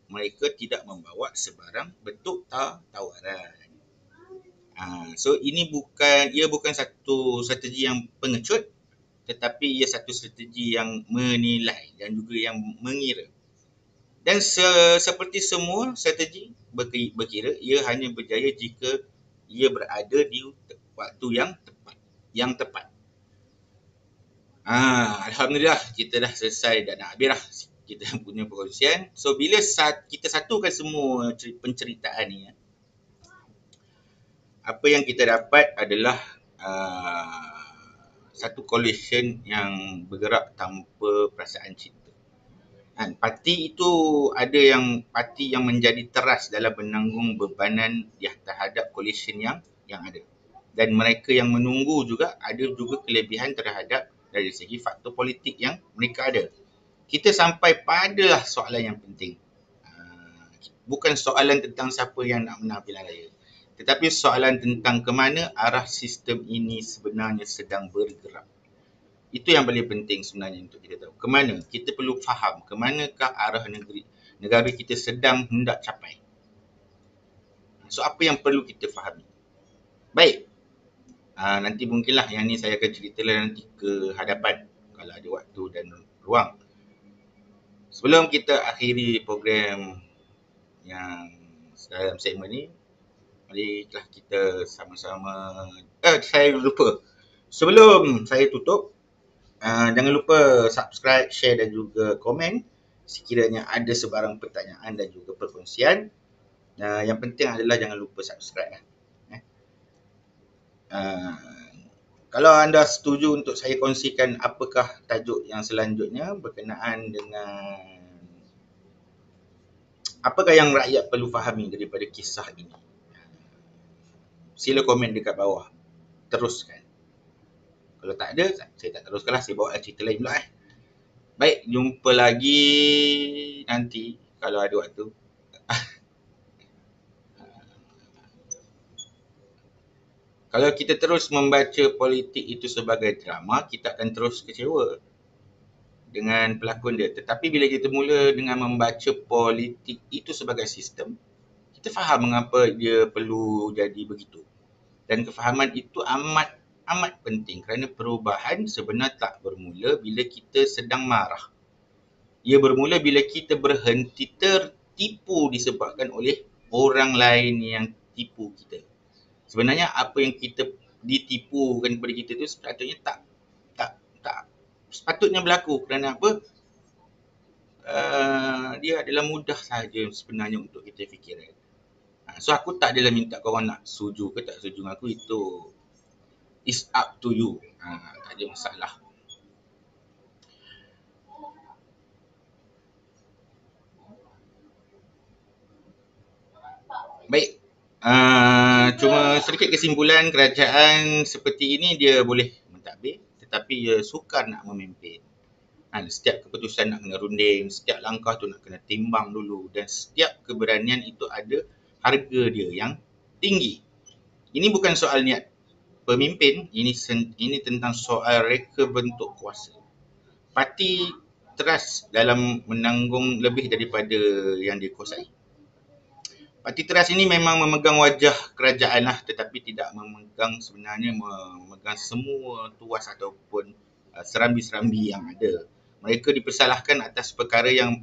mereka tidak membawa sebarang bentuk tawaran. So ia bukan satu strategi yang pengecut, tetapi ia satu strategi yang menilai dan juga yang mengira. Dan seperti semua strategi berkira, ia hanya berjaya jika ia berada di waktu yang tepat. Alhamdulillah, kita dah selesai dan nak habis dah kita punya perkongsian. So bila kita satukan semua penceritaan ni, apa yang kita dapat adalah satu coalition yang bergerak tanpa perasaan cinta. Parti itu ada parti yang menjadi teras dalam menanggung bebanan terhadap coalition yang ada. Dan mereka yang menunggu juga ada juga kelebihan terhadap dari segi faktor politik yang mereka ada. Kita sampai padalah soalan yang penting. Bukan soalan tentang siapa yang nak menang pilihan raya, tetapi soalan tentang ke mana arah sistem ini sebenarnya sedang bergerak. Itu yang paling penting sebenarnya untuk kita tahu. Ke mana? Kita perlu faham ke manakah arah negara kita sedang hendak capai. So apa yang perlu kita fahami? Baik. Nanti mungkinlah yang ni saya akan cerita nanti ke hadapan kalau ada waktu dan ruang. Sebelum kita akhiri program yang dalam segmen ni, marilah kita sama-sama saya lupa. Sebelum saya tutup, jangan lupa subscribe, share dan juga komen sekiranya ada sebarang pertanyaan dan juga perkongsian. Yang penting adalah jangan lupa subscribe. Kalau anda setuju untuk saya kongsikan apakah tajuk yang selanjutnya berkenaan dengan apakah yang rakyat perlu fahami daripada kisah ini, sila komen dekat bawah. Teruskan. Kalau tak ada, saya tak teruskanlah. Saya bawa cerita lain pula. Baik, jumpa lagi nanti kalau ada waktu. Kalau kita terus membaca politik itu sebagai drama, kita akan terus kecewa dengan pelakon dia. Tetapi bila kita mula dengan membaca politik itu sebagai sistem, kita faham mengapa dia perlu jadi begitu. Dan kefahaman itu amat penting kerana perubahan sebenarnya tak bermula bila kita sedang marah. Ia bermula bila kita berhenti tertipu disebabkan oleh orang lain yang tipu kita. Sebenarnya apa yang kita ditipukan kepada kita tu sepatutnya tak sepatutnya berlaku. Kerana apa? Dia adalah mudah sahaja sebenarnya untuk kita fikirkan. So aku tak adalah minta korang nak setuju ke tak setuju dengan aku, itu is up to you. Tak ada masalah. Baik. Cuma sedikit kesimpulan, kerajaan seperti ini dia boleh mentadbir tetapi dia sukar nak memimpin. Setiap keputusan nak kena runding, setiap langkah tu nak kena timbang dulu dan setiap keberanian itu ada harga dia yang tinggi. Ini bukan soal niat pemimpin, ini tentang soal reka bentuk kuasa. Parti teras dalam menanggung lebih daripada yang dikuasai. Parti teras ini memang memegang wajah kerajaan lah, tetapi tidak sebenarnya memegang semua tuas ataupun serambi-serambi yang ada. Mereka dipersalahkan atas perkara yang